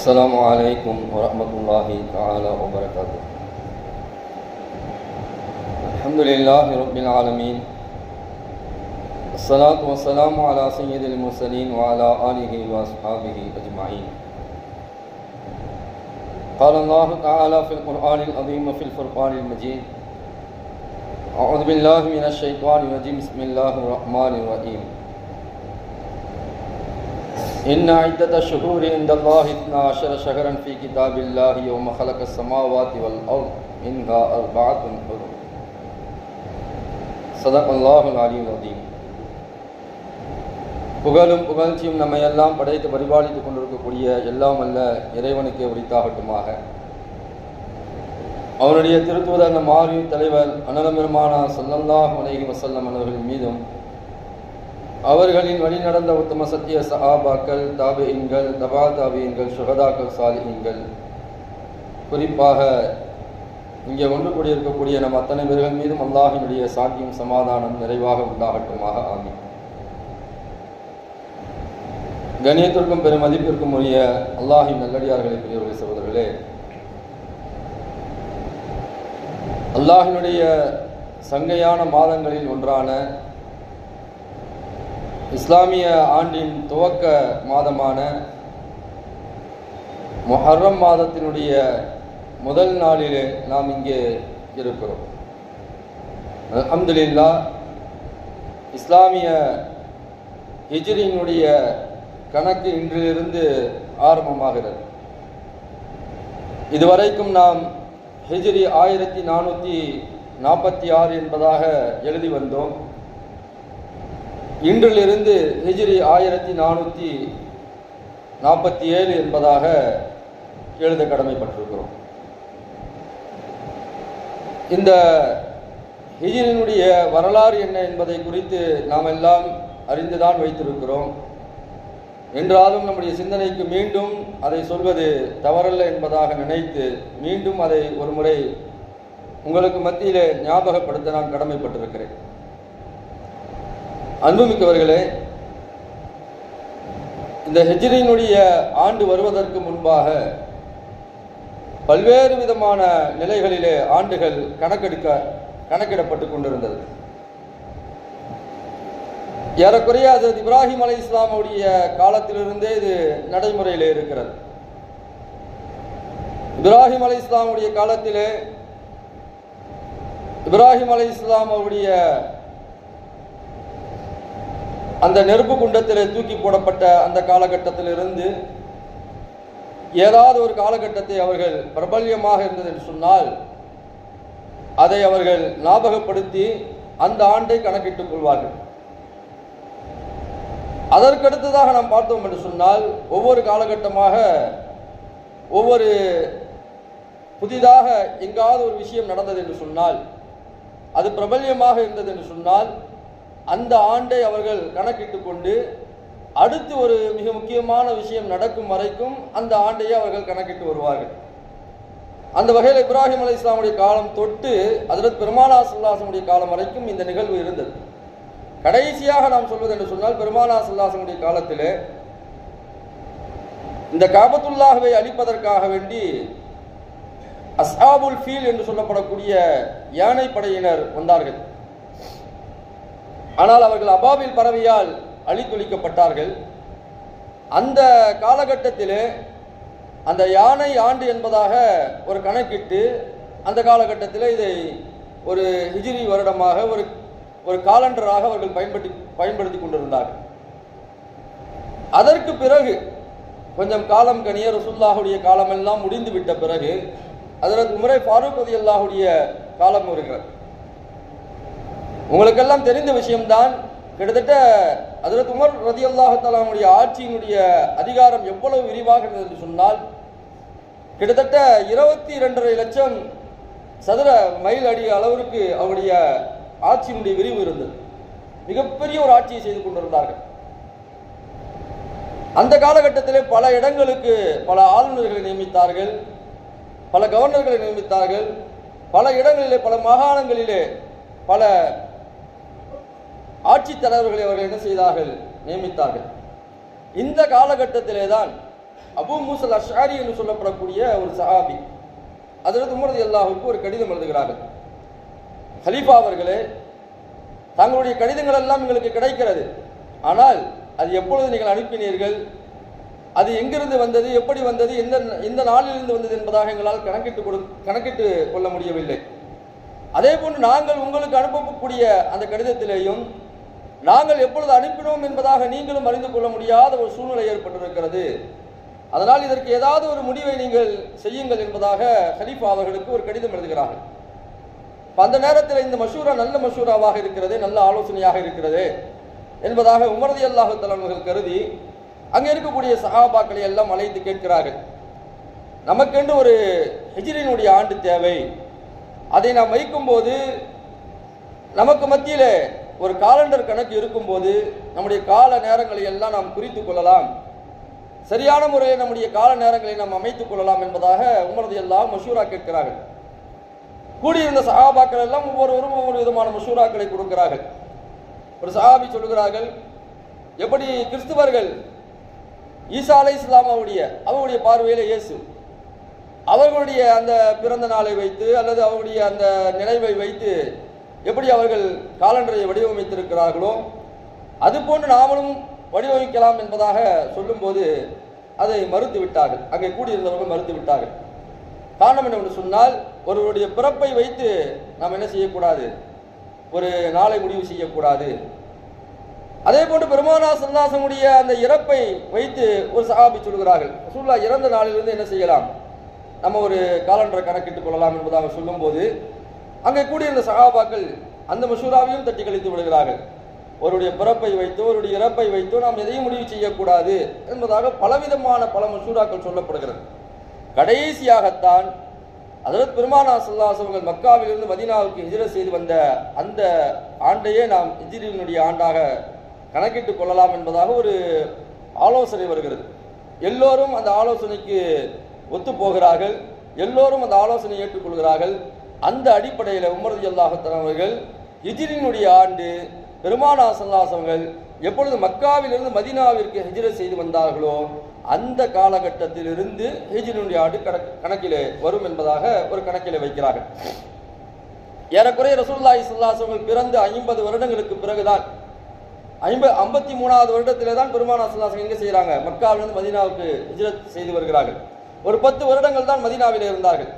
السلام عليكم ورحمة الله تعالى وبركاته. الحمد لله رب العالمين، الصلاة والسلام على سيد المرسلين وعلى آله وأصحابه أجمعين. قال الله تعالى في القرآن العظيم وفي الفرقان المجيد: أعوذ بالله من الشيطان الرجيم، بسم الله الرحمن الرحيم. إن عدة الشهور عند الله 12 شهرا في كتاب الله يوم خلق السماوات والأرض منها 4 حرم. صدق الله العلي العظيم. புகழும் புகழ்ச்சியும் நம்மை எல்லாம் படைத்து பரிபாலித்துக் கொண்டிருக்கக்கூடிய எல்லாம் அல்ல இறைவனுக்கு உரித்தாகட்டுமாக. அவருடைய திருத்தூதர் நம் ஆர்வி தலைவர் அண்ணலம் பெருமானார் ஸல்லல்லாஹு அலைஹி வஸல்லம் அவர்களின் மீதும், அவர்களின் வழி நடந்த உத்தம சத்திய சஹாபாக்கள், தாபிஈன்கள், தபா தாபிஈன்கள், சுஹதாக்கள், சாலிஹீன்கள், குறிப்பாக இங்கே ஒன்று கூடியிருக்கக்கூடிய நம் அத்தனை பேர்கள் மீதும் அல்லாஹினுடைய சாந்தியும் சமாதானம் நிறைவாக உண்டாகட்டுமாக. ஆமீன். கண்ணியத்திற்கும் பெரும் மதிப்பிற்கும் உரிய அல்லாஹின் நல்லடியார்களை பெரியவர்களே, சகோதரர்களே, அல்லாஹினுடைய சங்கையான மாதங்களில் ஒன்றான இஸ்லாமிய ஆண்டின் துவக்க மாதமான முஹர்ரம் மாதத்தினுடைய முதல் நாளிலே நாம் இங்கே இருக்கிறோம். அல்ஹம்துலில்லாஹ், இஸ்லாமிய ஹிஜ்ரியினுடைய கணக்கு இன்றிலிருந்து ஆரம்பமாகிறது. இதுவரைக்கும் நாம் ஹிஜ்ரி 1446 என்பதாக எழுதி வந்தோம். இன்றிலிருந்து ஹிஜ்ரி 1447 என்பதாக எழுத கடமைப்பட்டிருக்கிறோம். இந்த ஹிஜ்ரியினுடைய வரலாறு என்ன என்பதை குறித்து நாம் எல்லாம் அறிந்துதான் வைத்திருக்கிறோம். என்றாலும் நம்முடைய சிந்தனைக்கு மீண்டும் அதை சொல்வது தவறல்ல என்பதாக நினைத்து மீண்டும் அதை ஒரு முறை உங்களுக்கு மத்தியிலே ஞாபகப்படுத்த நான் கடமைப்பட்டிருக்கிறேன். அன்புமிக்கவர்களே, இந்த ஹிஜ்ரியினுடைய ஆண்டு வருவதற்கு முன்பாக பல்வேறு விதமான நிலைகளிலே ஆண்டுகள் கணக்கிடப்பட்டு கொண்டிருந்தது. ஏறக்குறைய ஹஜ்ரத் இப்ராஹிம் அலைஹிஸ்ஸலாமுடைய காலத்திலிருந்தே இது நடைமுறையிலே இருக்கிறது. இப்ராஹிம் அலைஹிஸ்ஸலாமுடைய காலத்திலே இப்ராஹிம் அலைஹிஸ்ஸலாமுடைய அந்த நெருப்பு குண்டத்திலே தூக்கி போடப்பட்ட அந்த காலகட்டத்திலிருந்து ஏதாவது ஒரு காலகட்டத்தை அவர்கள் பிரபல்யமாக இருந்தது என்று சொன்னால் அதை அவர்கள் ஞாபகப்படுத்தி அந்த ஆண்டை கணக்கிட்டுக் கொள்வார்கள். அதற்கடுத்ததாக நாம் பார்த்தோம் என்று சொன்னால் ஒவ்வொரு காலகட்டமாக ஒவ்வொரு புதிதாக எங்காவது ஒரு விஷயம் நடந்தது என்று சொன்னால், அது பிரபல்யமாக இருந்தது என்று சொன்னால் அந்த ஆண்டை அவர்கள் கணக்கிட்டு கொண்டு அடுத்து ஒரு மிக முக்கியமான விஷயம் நடக்கும் வரைக்கும் அந்த ஆண்டையே அவர்கள் கணக்கிட்டு வருவார்கள். அந்த வகையில் இப்ராஹிம் அலைஹிஸ்ஸலாமுடைய காலம் தொட்டு ஹஜ்ரத் பெருமானார் ஸல்லல்லாஹு அலைஹி வஸல்லம் காலம் வரைக்கும் இந்த நிகழ்வு இருந்தது. கடைசியாக நாம் சொல்வது என்று சொன்னால் பெருமானார் ஸல்லல்லாஹு அலைஹி வஸல்லம் காலத்திலே இந்த காபத்துல்லாஹ்வை அழிப்பதற்காக வேண்டி அஸ்ஹாபுல் ஃபீல் என்று சொல்லப்படக்கூடிய யானை படையினர் வந்தார்கள். ஆனால் அவர்கள் அபாபில் பறவையால் அழித்தொழிக்கப்பட்டார்கள். அந்த காலகட்டத்திலே அந்த யானை ஆண்டு என்பதாக ஒரு கணக்கிட்டு அந்த காலகட்டத்தில் இதை ஒரு ஹிஜ்ரி வருடமாக ஒரு காலண்டராக அவர்கள் பயன்படுத்தி கொண்டிருந்தார்கள். அதற்கு பிறகு கொஞ்சம் காலம் கனிய ரசூலுல்லாஹுடைய காலமெல்லாம் முடிந்து விட்ட பிறகு ஹஜ்ரத் உமர் ஃபாரூக் ரலியல்லாஹுடைய காலம் வருகிறது. உங்களுக்கெல்லாம் தெரிந்த விஷயம்தான். கிட்டத்தட்ட ஹஜ்ரத் உமர் ரலியல்லாஹு தஆலாவுடைய ஆட்சியினுடைய அதிகாரம் எவ்வளவு விரிவாக இருந்தது என்று சொன்னால் கிட்டத்தட்ட 22.5 லட்சம் சதுர மைல் அடி அளவிற்கு அவருடைய ஆட்சியினுடைய விரிவு இருந்தது. மிகப்பெரிய ஒரு ஆட்சியை செய்து கொண்டிருந்தார்கள். அந்த காலகட்டத்திலே பல இடங்களுக்கு பல ஆளுநர்களை நியமித்தார்கள், பல கவர்னர்களை நியமித்தார்கள். பல இடங்களிலே பல மாகாணங்களிலே பல ஆட்சித் தலைவர்களை அவர்கள் என்ன செய்தார்கள், நியமித்தார்கள். இந்த காலகட்டத்திலே தான் அபூ மூஸல் அஷ்அரி என்று சொல்லப்படக்கூடிய ஒரு சஹாபி ஹஜ்ரத் உமர் ரலியல்லாஹுவுக்கு ஒரு கடிதம் எழுதுகிறார்கள். ஹலீஃபா அவர்களே, தங்களுடைய கடிதங்கள் எல்லாம் எங்களுக்கு கிடைக்கிறது, ஆனால் அது எப்பொழுது நீங்கள் அனுப்பினீர்கள், அது எங்கிருந்து வந்தது, எப்படி வந்தது, எந்த நாளிலிருந்து வந்தது என்பதாக எங்களால் கணக்கிட்டு கொள்ள முடியவில்லை. அதே போன்று நாங்கள் உங்களுக்கு அனுப்பக்கூடிய அந்த கடிதத்திலேயும் நாங்கள் எப்பொழுது அனுப்பினோம் என்பதாக நீங்களும் அறிந்து கொள்ள முடியாத ஒரு சூழ்நிலை ஏற்பட்டிருக்கிறது. அதனால் இதற்கு ஏதாவது ஒரு முடிவை நீங்கள் செய்யுங்கள் என்பதாக ஹலீஃபா அவர்களுக்கு ஒரு கடிதம் எழுதுகிறார்கள். அந்த நேரத்தில் இந்த மஷூரா நல்ல மஷூராவாக இருக்கிறது, நல்ல ஆலோசனையாக இருக்கிறது என்பதாக உமர் ரலியல்லாஹு தஆலா அவர்கள் கருதி அங்கே இருக்கக்கூடிய சஹாபாக்களை எல்லாம் அழைத்து கேட்கிறார்கள். நமக்கென்று ஒரு ஹிஜ்ரியினுடைய ஆண்டு தேவை, அதை நாம் வைக்கும்போது நமக்கு மத்தியில் ஒரு காலண்டர் கணக்கு இருக்கும்போது நம்முடைய கால நேரங்களை எல்லாம் நாம் குறித்து கொள்ளலாம், சரியான முறையில் நம்முடைய கால நேரங்களை நாம் அமைத்துக் கொள்ளலாம் என்பதாக உமர் ரலியல்லாஹு மஷூரா கேட்கிறார்கள். கூடியிருந்த சஹாபாக்கள் எல்லாம் ஒவ்வொருவரும் ஒவ்வொரு விதமான மஷூராக்களை கொடுக்கிறார்கள். ஒரு சஹாபி சொல்கிறார்கள், எப்படி கிறிஸ்துவர்கள் ஈசா அலைஹிஸ்ஸலாம் அவருடைய பார்வையில் இயேசு, அவர்களுடைய அந்த பிறந்த நாளை வைத்து அல்லது அவருடைய அந்த நினைவை வைத்து எப்படி அவர்கள் காலண்டரை வடிவமைத்திருக்கிறார்களோ அதுபோன்று நாமளும் வடிவமைக்கலாம் என்பதாக சொல்லும்போது அதை மறுத்து விட்டார்கள். அங்கே கூடியிருந்தவர்கள் மறுத்து விட்டார்கள். காரணம் என்னவென்று சொன்னால், ஒருவருடைய பிறப்பை வைத்து நாம் என்ன செய்யக்கூடாது, ஒரு நாளை முடிவு செய்யக்கூடாது. அதே போன்று பெருமானார் ஸல்லல்லாஹு அலைஹி வஸல்லம் அந்த இறப்பை வைத்து ஒரு சஹாபி சொல்கிறார்கள், ரசூலுல்லாஹ் இறந்த நாளிலிருந்து என்ன செய்யலாம், நம்ம ஒரு காலண்டரை கணக்கிட்டுக் கொள்ளலாம் என்பதாக சொல்லும்போது அங்கே கூடியிருந்த சஹாபாக்கள் அந்த மஷூராவையும் தட்டி கழித்து விடுகிறார்கள். ஒருடைய பிறப்பை வைத்தோ ஒருடைய இறப்பை வைத்தோ நாம் எதையும் முடிவு செய்யக்கூடாது என்பதாக பலவிதமான பல மஷூராக்கள் சொல்லப்படுகிறது. கடைசியாகத்தான் ஹஜ்ரத் பெருமானார் ஸல்லல்லாஹு அலைஹி வஸல்லம் மக்காவிலிருந்து மதீனாவுக்கு ஹிஜ்ரத் செய்து வந்த அந்த ஆண்டையே நாம் ஹிஜ்ரியினுடைய ஆண்டாக கணக்கிட்டுக் கொள்ளலாம் என்பதாக ஒரு ஆலோசனை வருகிறது. எல்லோரும் அந்த ஆலோசனைக்கு ஒத்து போகிறார்கள், எல்லோரும் அந்த ஆலோசனை ஏற்றுக்கொள்கிறார்கள். அந்த அடிப்படையில் உமர் ரலியல்லாஹு தஆலா அவர்கள் ஹிஜ்ரியினுடைய ஆண்டு பெருமானார் ஸல்லல்லாஹு அலைஹி வஸல்லம் எப்பொழுது மக்காவிலிருந்து மதீனாவிற்கு ஹிஜ்ரத் செய்து வந்தார்களோ அந்த காலகட்டத்திலிருந்து ஹிஜ்ரியினுடைய ஆண்டு கணக்கிலே வரும் என்பதாக ஒரு கணக்கிலே வைக்கிறார்கள். ஏறக்குறைய ரசூலுல்லாஹி ஸல்லல்லாஹு அலைஹி வஸல்லம் பிறந்து 50 வருடங்களுக்கு பிறகுதான் 53வது வருடத்திலே தான் பெருமானார் ஸல்லல்லாஹு அலைஹி வஸல்லம் எங்கே செய்கிறாங்க, மக்காவிலிருந்து மதீனாவுக்கு ஹிஜ்ரத் செய்து வருகிறார்கள். ஒரு 10 வருடங்கள் தான் மதீனாவிலே இருந்தார்கள்.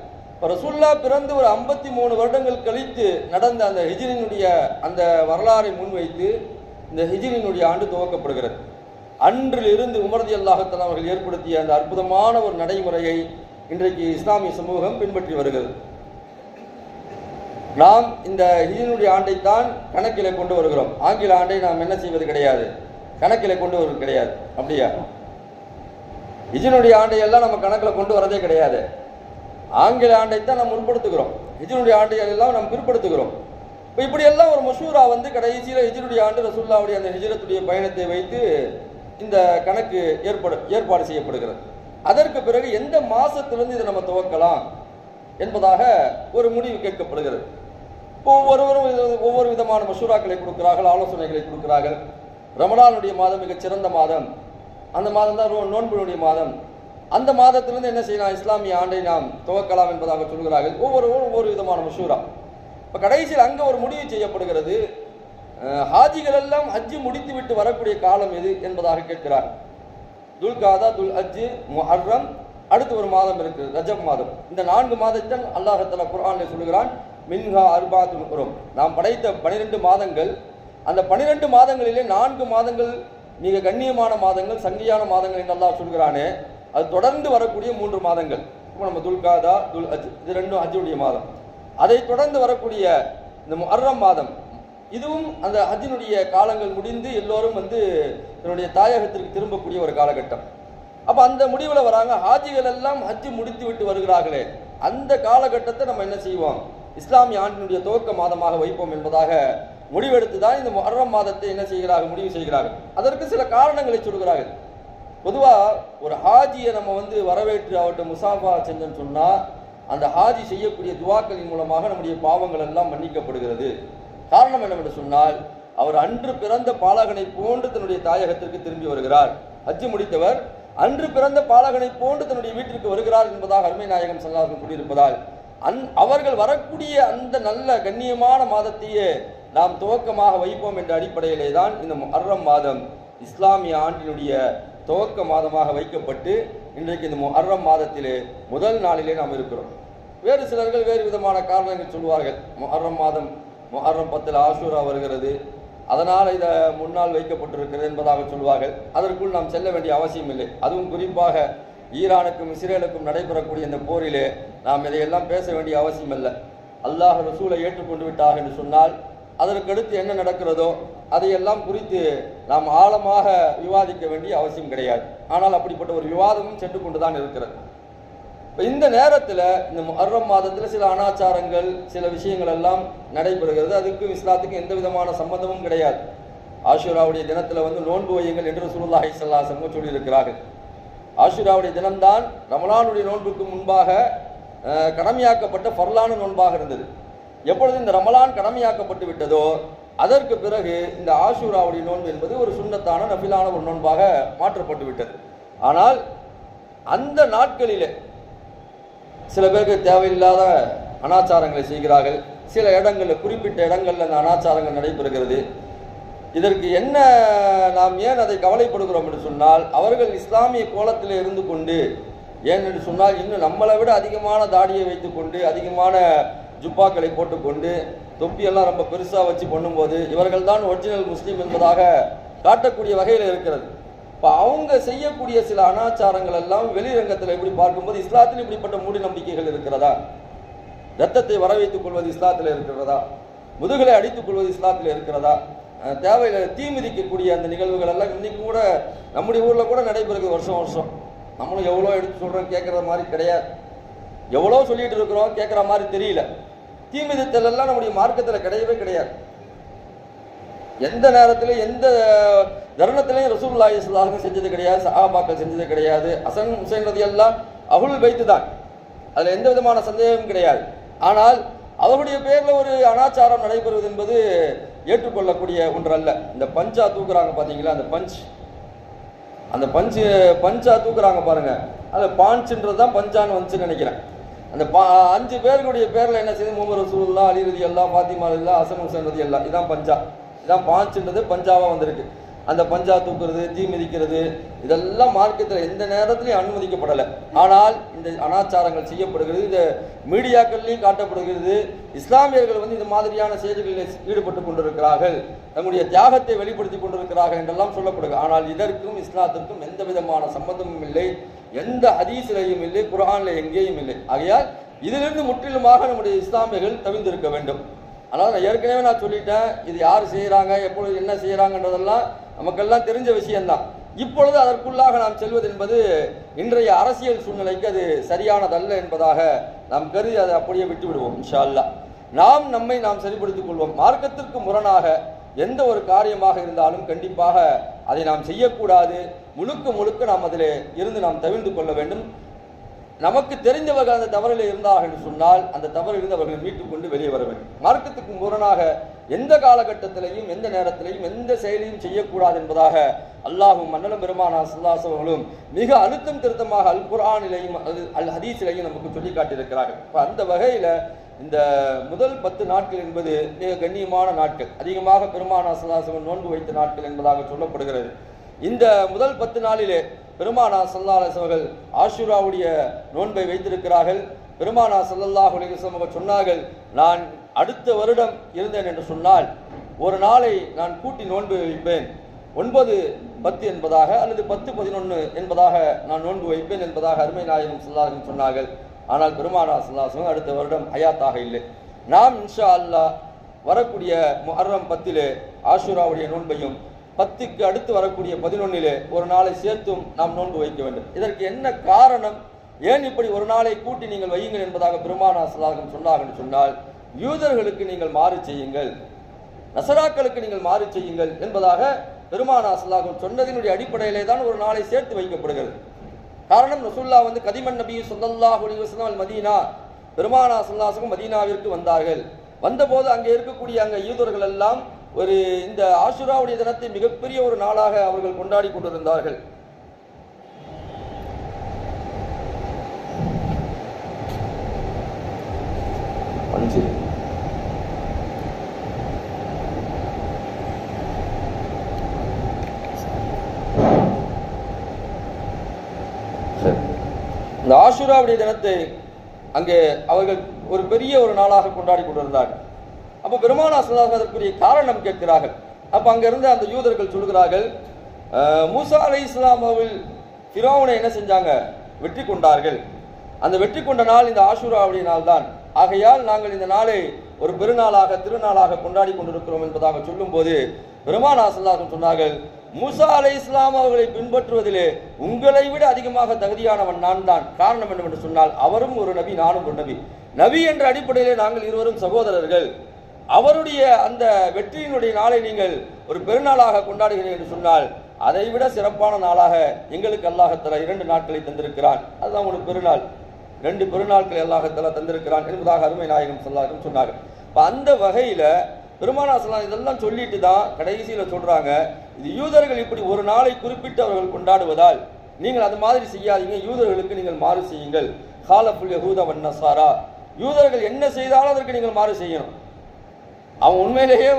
ரசூலுல்லாஹ் பிறந்து ஒரு 53 வருடங்கள் கழித்து நடந்த அந்த ஹிஜ்ரியினுடைய அந்த வரலாறை முன்வைத்து இந்த ஹிஜ்ரியினுடைய ஆண்டு துவக்கப்படுகிறது. அன்றிலிருந்து உமர் ரலியல்லாஹு தஆலா அவர்கள் ஏற்படுத்திய அந்த அற்புதமான ஒரு நடைமுறையை இன்றைக்கு இஸ்லாமிய சமூகம் பின்பற்றி வருகிறது. நாம் இந்த ஹிஜ்ரியினுடைய ஆண்டைத்தான் கணக்கிலே கொண்டு வருகிறோம். ஆங்கில ஆண்டை நாம் என்ன செய்வது கிடையாது, கணக்கிலே கொண்டு வருவது கிடையாது. அப்படியா? ஹிஜ்ரியினுடைய ஆண்டை எல்லாம் நம்ம கணக்கில் கொண்டு வரதே கிடையாது. ஆங்கில ஆண்டைத்தான் நாம் முற்படுத்துகிறோம், ஹிஜ்ரியுடைய ஆண்டைகள் எல்லாம் நாம் பிற்படுத்துகிறோம். இப்போ இப்படியெல்லாம் ஒரு மஷூரா வந்து கடைசியில் ஹிஜ்ரியுடைய ஆண்டு ரசூலுல்லாஹ்வுடைய அந்த ஹிஜ்ரத்துடைய பயணத்தை வைத்து இந்த கணக்கு ஏற்பாடு செய்யப்படுகிறது. அதற்கு பிறகு எந்த மாசத்திலிருந்து இதை நம்ம துவக்கலாம் என்பதாக ஒரு முடிவு கேட்கப்படுகிறது. இப்போ ஒவ்வொருவரும் ஒவ்வொரு விதமான மஷூராக்களை கொடுக்கிறார்கள், ஆலோசனைகளை கொடுக்கிறார்கள். ரமலானுடைய மாதம் மிகச் சிறந்த மாதம், அந்த மாதம் தான் நோன்பினுடைய மாதம், அந்த மாதத்திலிருந்து என்ன செய்யலாம், இஸ்லாமிய ஆண்டை நாம் துவக்கலாம் என்பதாக சொல்கிறார்கள். ஒவ்வொருவரும் ஒவ்வொரு விதமான மஷூரா. இப்போ கடைசியில் அங்கே ஒரு முடிவு செய்யப்படுகிறது, ஹாஜிகள் எல்லாம் ஹஜ்ஜு முடித்து விட்டு வரக்கூடிய காலம் எது என்பதாக கேட்கிறார். துல்காதா, துல் ஹஜ்ஜு, முஹர்ரம், அடுத்து ஒரு மாதம் இருக்கு ரஜப் மாதம். இந்த 4 மாதத்தில் அல்லாஹ் தஆலா குர்ஆனில் சொல்கிறான், மின்ஹா அர்பாத்துல் ஹுரும், நாம் படைத்த 12 மாதங்கள், அந்த 12 மாதங்களிலே 4 மாதங்கள் மிக கண்ணியமான மாதங்கள், சங்கையான மாதங்கள் என்று அல்லாஹ் சொல்கிறானே, அது தொடர்ந்து வரக்கூடிய 3 மாதங்கள். இப்போ நம்ம துல்காதா, துல் ஹஜ், இது ரெண்டும் ஹஜ்ஜுடைய மாதம். அதை தொடர்ந்து வரக்கூடிய இந்த முஹர்ரம் மாதம், இதுவும் அந்த ஹஜ்ஜினுடைய காலங்கள் முடிந்து எல்லோரும் வந்து தன்னுடைய தாயகத்திற்கு திரும்பக்கூடிய ஒரு காலகட்டம். அப்போ அந்த முடிவில் வராங்க, ஹாஜிகள் எல்லாம் ஹஜ்ஜு முடித்து விட்டு வருகிறார்களே, அந்த காலகட்டத்தை நம்ம என்ன செய்வோம், இஸ்லாமிய ஆண்டினுடைய துவக்க மாதமாக வைப்போம் என்பதாக முடிவெடுத்து தான் இந்த முஹர்ரம் மாதத்தை என்ன செய்கிறார்கள், முடிவு செய்கிறார்கள். அதற்கு சில காரணங்களை சொல்கிறார்கள். பொதுவாக ஒரு ஹாஜியை நம்ம வந்து வரவேற்று அவர்கிட்ட முசாஃபா செஞ்சோன்னு சொன்னால் அந்த ஹாஜி செய்யக்கூடிய துவாக்களின் மூலமாக நம்முடைய பாவங்கள் எல்லாம் மன்னிக்கப்படுகிறது. காரணம் என்னவென்று சொன்னால், அவர் அன்று பிறந்த பாலகனை போன்று தன்னுடைய தாயகத்திற்கு திரும்பி வருகிறார். ஹஜ்ஜு முடித்தவர் அன்று பிறந்த பாலகனை போன்று தன்னுடைய வீட்டிற்கு வருகிறார் என்பதாக அருமை நாயகம் ஸல்லல்லாஹு அலைஹி வஸல்லம் கூறியிருப்பதால் அவர்கள் வரக்கூடிய அந்த நல்ல கண்ணியமான மாதத்தையே நாம் துவக்கமாக வைப்போம் என்ற அடிப்படையிலே தான் இந்த முஹர்ரம் மாதம் இஸ்லாமிய ஆண்டினுடைய துவக்க மாதமாக வைக்கப்பட்டு இன்றைக்கு இந்த முஹர்ரம் மாதத்திலே முதல் நாளிலே நாம் இருக்கிறோம். வேறு சிலர்கள் வேறு விதமான காரணங்கள் சொல்வார்கள். முஹர்ரம் மாதம் முஹர்ரம் 10 ஆஷூரா வருகிறது, அதனால் இதை முன்னால் வைக்கப்பட்டிருக்கிறது என்பதாக சொல்வார்கள். அதற்குள் நாம் செல்ல வேண்டிய அவசியம் இல்லை. அதுவும் குறிப்பாக ஈரானுக்கும் இஸ்ரேலுக்கும் நடைபெறக்கூடிய இந்த போரிலே நாம் இதையெல்லாம் பேச வேண்டிய அவசியம் இல்லை. அல்லாஹ் ரசூலை ஏற்றுக்கொண்டு விட்டார் என்று சொன்னால் அதற்கடுத்து என்ன நடக்கிறதோ அதையெல்லாம் குறித்து நாம் ஆழமாக விவாதிக்க வேண்டிய அவசியம் கிடையாது. ஆனால் அப்படிப்பட்ட ஒரு விவாதமும் சென்று கொண்டுதான் இருக்கிறது. இப்போ இந்த நேரத்தில் இந்த முஹர்ரம் மாதத்தில் சில அனாச்சாரங்கள் சில விஷயங்கள் எல்லாம் நடைபெறுகிறது. அதுக்கும் இஸ்லாத்துக்கும் எந்த விதமான சம்பந்தமும் கிடையாது. ஆஷூராவுடைய தினத்தில் நோன்பு வையுங்கள் என்று ரசூலுல்லாஹி ஸல்லல்லாஹு அலைஹி வஸல்லம் சொல்லியிருக்கிறார்கள். ஆஷூராவுடைய தினம்தான் ரமலானுடைய நோன்புக்கு முன்பாக கடமையாக்கப்பட்ட ஃபர்லான நோன்பாக இருந்தது. எப்பொழுது இந்த ரமலான் கடமையாக்கப்பட்டு விட்டதோ அதற்கு பிறகு இந்த ஆஷூராவுடைய நோன்பு என்பது ஒரு சுன்னத்தான நஃபிலான ஒரு நோன்பாக மாற்றப்பட்டு விட்டது. ஆனால் அந்த நாட்களிலே சில பேருக்கு தேவையில்லாத அனாச்சாரங்களை செய்கிறார்கள். சில இடங்களில் குறிப்பிட்ட இடங்களில் அந்த அனாச்சாரங்கள் நடைபெறுகிறது. இதற்கு என்ன நாம் ஏன் அதை கவலைப்படுகிறோம் என்று சொன்னால் அவர்கள் இஸ்லாமிய கோலத்தில் இருந்து கொண்டு ஏன் என்று சொன்னால் இன்னும் நம்மளை விட அதிகமான தாடியை வைத்துக்கொண்டு அதிகமான ஜுப்பாக்களை போட்டுக்கொண்டு தொப்பியெல்லாம் ரொம்ப பெருசாக வச்சு பண்ணும்போது இவர்கள் தான் ஒரிஜினல் முஸ்லீம் என்பதாக காட்டக்கூடிய வகையில் இருக்கிறது. இப்போ அவங்க செய்யக்கூடிய சில அனாச்சாரங்கள் எல்லாம் வெளிரங்கத்தில் எப்படி பார்க்கும்போது இஸ்லாத்தில் இப்படிப்பட்ட மூட நம்பிக்கைகள் இருக்கிறதா? ரத்தத்தை வர வைத்துக் கொள்வது இஸ்லாத்தில் இருக்கிறதா? முதுகலை அடித்துக் கொள்வது இஸ்லாத்தில் இருக்கிறதா? தேவையில்லை தீ மிதிக்கக்கூடிய அந்த நிகழ்வுகள் எல்லாம் இன்னைக்கு கூட நம்முடைய ஊரில் கூட நடைபெறுகிறது வருஷம் வருஷம். நம்மளும் எவ்வளோ எடுத்து சொல்கிறோம், கேட்குற மாதிரி கிடையாது. எவ்வளோ சொல்லிட்டு இருக்கிறோம், கேட்குற மாதிரி தெரியல. தீ மிதித்தல் எல்லாம் நம்முடைய மார்க்கத்தில் கிடையவே கிடையாது. எந்த நேரத்திலும் எந்த தருணத்திலையும் ரசூலுல்லாஹி ஸல்லல்லாஹு அலைஹி வஸல்லம் செஞ்சது கிடையாது, சஹாபாக்கள் செஞ்சது கிடையாது. ஹசன் ஹுசைன் ரலியல்லாஹு அஹ்லுல் பைத் தான், அதில் எந்த விதமான சந்தேகமும் கிடையாது. ஆனால் அவருடைய பேரில் ஒரு அனாச்சாரம் நடைபெறுவது என்பது ஏற்றுக்கொள்ளக்கூடிய ஒன்றல்ல. இந்த பஞ்சா தூக்குறாங்க பார்த்தீங்களா, அந்த பஞ்சா தூக்குறாங்க பாருங்க, அது பாஞ்சுன்றது தான் பஞ்சான்னு வந்துச்சுன்னு நினைக்கிறேன். அந்த 5 பேர்களுடைய பேரில் என்ன செய்யுது, முஹம்மது ரசூலுல்லாஹ், அலி ரலியல்லாஹு, ஃபாத்திமா ரலியல்லாஹு, ஹசன் ஹுசைன் ரலியல்லாஹு, இதான் பஞ்சா. இதான் பாஞ்சுன்றது பஞ்சாவாக வந்திருக்கு. அந்த பஞ்சா தூக்குறது, தீ மிதிக்கிறது இதெல்லாம் மார்க்கத்தில் எந்த நேரத்திலையும் அனுமதிக்கப்படலை. ஆனால் இந்த அனாச்சாரங்கள் செய்யப்படுகிறது, இந்த மீடியாக்கள்லையும் காட்டப்படுகிறது. இஸ்லாமியர்கள் இந்த மாதிரியான செயல்களில் ஈடுபட்டு கொண்டிருக்கிறார்கள், தங்களுடைய தியாகத்தை வெளிப்படுத்தி கொண்டிருக்கிறார்கள் என்றெல்லாம் சொல்லப்படுகிறது. ஆனால் இதற்கும் இஸ்லாத்திற்கும் எந்த விதமான சம்பந்தமும் இல்லை, எந்த ஹதீஸிலையும் இல்லை, குர்ஆனில் எங்கேயும் இல்லை. ஆகையால் இதிலிருந்து முற்றிலுமாக நம்முடைய இஸ்லாமியர்கள் தவிர்த்திருக்க வேண்டும். அதனால் ஏற்கனவே நான் சொல்லிட்டேன், இது யார் செய்கிறாங்க, எப்பொழுது என்ன செய்கிறாங்கன்றதெல்லாம் நமக்கெல்லாம் தெரிஞ்ச விஷயம்தான். இப்பொழுது அதற்குள்ளாக நாம் செல்வது என்பது இன்றைய அரசியல் சூழ்நிலைக்கு அது சரியானதல்ல என்பதாக நாம் கருதி அதை அப்படியே விட்டு விடுவோம். இன்ஷா அல்லாஹ் நாம் சரிப்படுத்திக் கொள்வோம். மார்க்கத்திற்கு முரணாக எந்த ஒரு காரியமாக இருந்தாலும் கண்டிப்பாக அதை நாம் செய்யக்கூடாது. முழுக்க நாம் அதில் இருந்து நாம் தவிர்த்து கொள்ள வேண்டும். நமக்கு தெரிந்தவர்கள் அந்த தவறில் இருந்தார்கள் என்று சொன்னால் அந்த தவறிலிருந்து அவர்களை மீட்டுக் கொண்டு வெளியே வர வேண்டும். மார்க்கத்துக்கு முரணாக எந்த காலகட்டத்திலையும் எந்த நேரத்திலையும் எந்த செயலையும் செய்யக்கூடாது என்பதாக அல்லாஹும் மன்னலும் பெருமானார் ஸல்லல்லாஹு அலைஹி வஸல்லம் மிக அழுத்தம் திருத்தமாக அல் குர்ஆனிலையும் அல் ஹதீஸிலையும் நமக்கு சொல்லி காட்டியிருக்கிறார்கள். இப்போ அந்த வகையில் இந்த முதல் 10 நாட்கள் என்பது மிக கண்ணியமான நாட்கள், அதிகமாக பெருமானார் ஸல்லல்லாஹு அலைஹி வஸல்லம் நோன்பு வைத்த நாட்கள் என்பதாக சொல்லப்படுகிறது. இந்த முதல் 10 நாளிலே பெருமானார் ஸல்லல்லாஹு அலைஹி வஸல்லம் ஆஷூராவுடைய நோன்பை வைத்திருக்கிறார்கள். பெருமானார் ஸல்லல்லாஹு அலைஹி வஸல்லம் சொன்னார்கள், நான் அடுத்த வருடம் இருந்தேன் என்று சொன்னால் ஒரு நாளை நான் கூட்டி நோன்பு வைப்பேன், 9, 10 என்பதாக அல்லது 10, 11 என்பதாக நான் நோன்பு வைப்பேன் என்பதாக அருமை நாயகம் ஸல்லல்லாஹு அலைஹி வஸல்லம் சொன்னார்கள். ஆனால் பெருமானார் ஸல்லல்லாஹு அலைஹி வஸல்லம் அடுத்த வருடம் ஹயாத்தாக இல்லை. நாம் இன்ஷா அல்லாஹ் வரக்கூடிய முஹர்ரம் 10 ஆஷூராவுடைய நோன்பையும் 10க்கு அடுத்து வரக்கூடிய 11 ஒரு நாளை சேர்த்தும் நாம் நோன்பு வைக்க வேண்டும். இதற்கு என்ன காரணம், ஏன் இப்படி ஒரு நாளை கூட்டி நீங்கள் வையுங்கள் என்பதாக பெருமானார் ஸல்லல்லாஹு அலைஹி வஸல்லம் சொன்னார்கள் என்று சொன்னால், யூதர்களுக்கு நீங்கள் மாறு செய்யுங்கள், நசராக்களுக்கு நீங்கள் மாறு செய்யுங்கள் என்பதாக பெருமானார் ஸல்லல்லாஹு அலைஹி வஸல்லம் சொன்னதினுடைய அடிப்படையிலே தான் ஒரு நாளை சேர்த்து வைக்கப்படுகிறது. காரணம், ரசூலுல்லாஹ் கதிமன் நபி ஸல்லல்லாஹு அலைஹி வஸல்லம் அல் மதீனா, பெருமானார் ஸல்லல்லாஹு அலைஹி வஸல்லம் மதீனாவிற்கு வந்தார்கள். வந்தபோது அங்கே இருக்கக்கூடிய யூதர்கள் எல்லாம் இந்த ஆஷூராவுடைய தினத்தை மிகப்பெரிய ஒரு நாளாக அவர்கள் கொண்டாடி கொண்டிருந்தார்கள். சரி, இந்த ஆஷுராவுடைய தினத்தை அங்கே அவர்கள் ஒரு பெரிய ஒரு நாளாக கொண்டாடி கொண்டிருந்தார்கள். அப்போ பெருமானார் ஸல்லல்லாஹு அலைஹி வஸல்லம் அதற்குரிய காரணம் கேட்கிறார்கள். அப்போ அங்கிருந்து அந்த யூதர்கள் சொல்கிறார்கள், மூசா அலைஹிஸ்ஸலாம் அவர்கள் ஃபிரௌனை என்ன செஞ்சாங்க? வெற்றி கொண்டார்கள். அந்த வெற்றி கொண்ட நாள் இந்த ஆஷுராவுடைய நாள் தான். ஆகையால் நாங்கள் இந்த நாளை ஒரு பெருநாளாக திருநாளாக கொண்டாடி கொண்டிருக்கிறோம் என்பதாக சொல்லும் போது பெருமானார் ஸல்லல்லாஹு அலைஹி வஸல்லம் சொன்னார்கள், மூசா அலைஹிஸ்ஸலாம் அவர்களை பின்பற்றுவதிலே உங்களை விட அதிகமாக தகுதியானவன் நான் தான். காரணம் என்னவென்று சொன்னால், அவரும் ஒரு நபி, நானும் ஒரு நபி. நபி என்ற அடிப்படையிலே நாங்கள் இருவரும் சகோதரர்கள். அவருடைய அந்த வெற்றியினுடைய நாளை நீங்கள் ஒரு பெருநாளாக கொண்டாடுகிறீர்கள் என்று சொன்னால், அதை விட சிறப்பான நாளாக எங்களுக்கு அல்லாஹ் தஆலா 2 நாட்களை தந்திருக்கிறான். அதுதான் ஒரு பெருநாள். 2 பெருநாட்களை அல்லாஹ் தஆலா தந்திருக்கிறான் என்பதாக அருமை நாயகம் ஸல்லல்லாஹு அலைஹி வஸல்லம் சொன்னார்கள். இப்போ அந்த வகையில் பெருமானார் ஸல்லல்லாஹு அலைஹி வஸல்லம் இதெல்லாம் சொல்லிட்டு தான் கடைசியில் சொல்றாங்க, இது யூதர்கள் இப்படி ஒரு நாளை குறிப்பிட்டு அவர்கள் கொண்டாடுவதால் நீங்கள் அது மாதிரி செய்யாதீங்க, யூதர்களுக்கு நீங்கள் மாறு செய்யுங்கள். காலஃபுல் யஹூத வன் நஸாரா, யூதர்கள் என்ன செய்தாலும் அதற்கு நீங்கள் மாறு செய்யணும். அவன் உண்மையிலேயே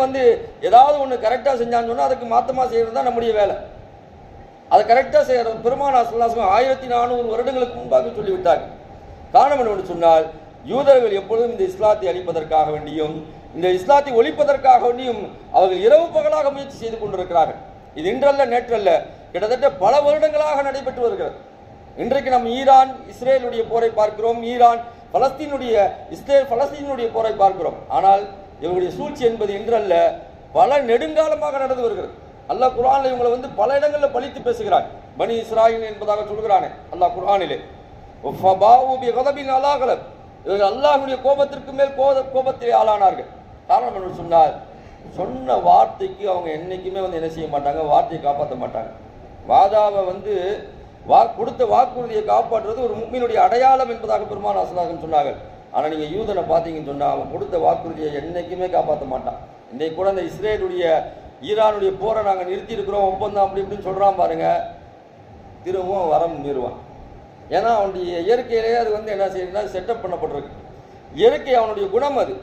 ஏதாவது ஒன்று கரெக்டாக செஞ்சான்னு சொன்னால் அதுக்கு மாற்றமாக செய்கிறது தான் நம்முடைய வேலை. அதை கரெக்டாக செய்கிறது பெருமானார் ஸல்லல்லாஹு அலைஹி வஸல்லம் 1400 வருடங்களுக்கு முன்பாக சொல்லிவிட்டார்கள். காரணம் என்னவென்று சொன்னால், யூதர்கள் எப்பொழுதும் இந்த இஸ்லாத்தை அழிப்பதற்காக வேண்டியும் இந்த இஸ்லாத்தை ஒழிப்பதற்காக வேண்டியும் அவர்கள் இரவு பகலாக முயற்சி செய்து கொண்டிருக்கிறார்கள். இது இன்றல்ல நேற்றல்ல, கிட்டத்தட்ட பல வருடங்களாக நடைபெற்று வருகிறது. இன்றைக்கு நாம் ஈரான் இஸ்ரேலுடைய போரை பார்க்கிறோம், ஈரான் பலஸ்தீனுடைய போரை பார்க்கிறோம். ஆனால் இவருடைய சூழ்ச்சி என்பது இன்றல்ல, பல நெடுங்காலமாக நடந்து வருகிறது. அல்லாஹ் குர்ஆனில் இவங்களை பல இடங்களில் பழித்து பேசுகிறான். பனி இஸ்ராயில் என்பதாக சொல்கிறானே அல்லாஹ் குர்ஆனிலே, இவர்கள் அல்லாஹ்வுடைய கோபத்திற்கு மேல் கோபத்தை ஆளானார்கள். காரணம் என்று சொன்னால், சொன்ன வார்த்தைக்கு அவங்க என்னைக்குமே என்ன செய்ய மாட்டாங்க, வார்த்தையை காப்பாற்ற மாட்டாங்க. வாதாவை கொடுத்த வாக்குறுதியை காப்பாற்றுறது ஒரு முஃமினுடைய அடையாளம் என்பதாக பெருமானார் ஸல்லல்லாஹு அலைஹி வஸல்லம் சொன்னார்கள். ஆனால் நீங்கள் யூதனை பார்த்தீங்கன்னு சொன்னால், அவன் கொடுத்த வாக்குறுதியை என்னைக்குமே காப்பாற்ற மாட்டான். இன்றைக்கு கூட இந்த இஸ்ரேலுடைய ஈரானுடைய போரை நாங்கள் நிறுத்தி இருக்கிறோம், ஒப்பந்தம் அப்படி இப்படின்னு சொல்கிறான் பாருங்க, திரும்பவும் வரம் மீறுவான். ஏன்னா அவனுடைய இயற்கையிலேயே அது என்ன செய்யுதுன்னா செட்டப் பண்ணப்பட்டிருக்கு. இயற்கை அவனுடைய குணம் அது.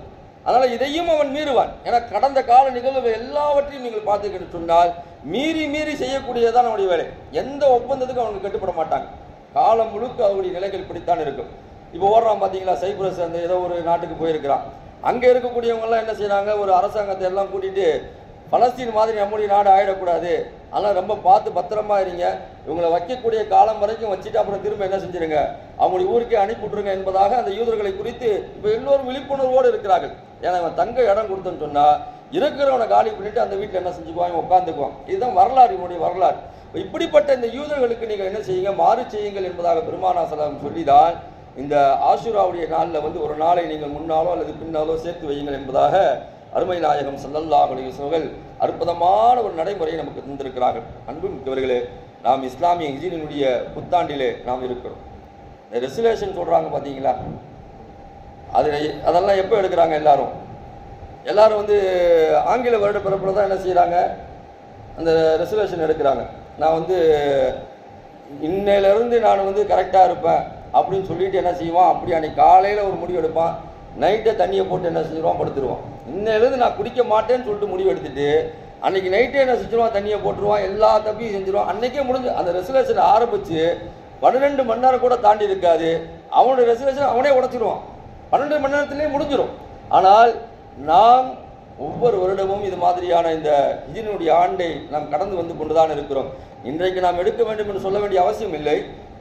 அதனால் இதையும் அவன் மீறுவான். ஏன்னா கடந்த கால நிகழ்வுகள் எல்லாவற்றையும் நீங்கள் பார்த்துக்கிட்டு சொன்னால் மீறி மீறி செய்யக்கூடியதான் அவனுடைய வேலை. எந்த ஒப்பந்தத்துக்கும் அவனுக்கு கட்டுப்பட மாட்டாங்க. காலம் முழுக்க அவருடைய நிலைகள் இப்படித்தான் இருக்கும். இப்போ ஓடுறான் பார்த்தீங்களா, சைப்ரஸ் அந்த ஏதோ ஒரு நாட்டுக்கு போயிருக்கிறான். அங்கே இருக்கக்கூடியவங்கெல்லாம் என்ன செய்கிறாங்க, ஒரு அரசாங்கத்தை எல்லாம் கூட்டிகிட்டு பலஸ்தீன் மாதிரி நம்முடைய நாடு ஆகிடக்கூடாது, அதனால் ரொம்ப பார்த்து பத்திரமா இருங்க, இவங்களை வைக்கக்கூடிய காலம் வரைக்கும் வச்சுட்டு அப்புறம் திரும்ப என்ன செஞ்சிருங்க, அவங்களுடைய ஊருக்கே அனுப்பிவிட்ருங்க என்பதாக அந்த யூதர்களை குறித்து இப்போ எல்லோரும் விழிப்புணர்வோடு இருக்கிறார்கள். ஏன்னா இவன் தங்க இடம் கொடுத்தோன்னு சொன்னால் இருக்கிறவனை காலி பண்ணிட்டு அந்த வீட்டில் என்ன செஞ்சுக்குவான், உட்காந்துக்குவான். இதுதான் வரலாறு, இவனுடைய வரலாறு. இப்படிப்பட்ட இந்த யூதர்களுக்கு நீங்கள் என்ன செய்யுங்க, மாறு செய்யுங்கள் என்பதாக பெருமானார் ஸல்லல்லாஹு அலைஹி வஸல்லம் சொல்லிதான் இந்த ஆஷுராவுடைய நாளில் ஒரு நாளை நீங்கள் முன்னாலோ அல்லது பின்னாலோ சேர்த்து வையுங்கள் என்பதாக அருமை நாயகம் ஸல்லல்லாஹு அலைஹி வஸல்லம் அற்புதமான ஒரு நடைமுறையை நமக்கு தந்திருக்கிறார்கள். அன்புமிக்கவர்களே, நாம் இஸ்லாமிய ஹிஜ்ரியினுடைய புத்தாண்டிலே நாம் இருக்கிறோம். இந்த ரெசுலேஷன் சொல்கிறாங்க பார்த்தீங்களா, அதெல்லாம் எப்போ எடுக்கிறாங்க? எல்லாரும் ஆங்கில வருட பிறப்பில் தான் என்ன செய்கிறாங்க, அந்த ரெசுலேஷன் எடுக்கிறாங்க. நான் இன்னையிலேருந்து நான் கரெக்டாக இருப்பேன் அப்படின்னு சொல்லிட்டு என்ன செய்வான், அப்படி அன்னைக்கு காலையில் ஒரு முடிவு எடுப்பான், நைட்டை தண்ணியை போட்டு என்ன செஞ்சிருவான், படுத்துருவான். இன்னையிலேருந்து நான் குடிக்க மாட்டேன்னு சொல்லிட்டு முடிவு எடுத்துட்டு அன்னைக்கு நைட்டே என்ன செஞ்சிருவான், தண்ணியை போட்டுருவான், எல்லா தப்பியும் செஞ்சிருவான். அன்னைக்கே முடிஞ்சு அந்த ரெசுலேஷன் ஆரம்பித்து 12 மணி நேரம் கூட தாண்டி இருக்காது, அவனுடைய ரெசுலேஷன் அவனே உடைச்சிருவான். 12 மணி நேரத்திலே முடிஞ்சிடும். ஆனால் நாம் ஒவ்வொரு வருடமும் இது மாதிரியான இந்த ஹிஜ்ரியினுடைய ஆண்டை நாம் கடந்து கொண்டுதான் இருக்கிறோம். இன்றைக்கு நாம் எடுக்க வேண்டும் என்று சொல்ல வேண்டிய அவசியம் இல்லை.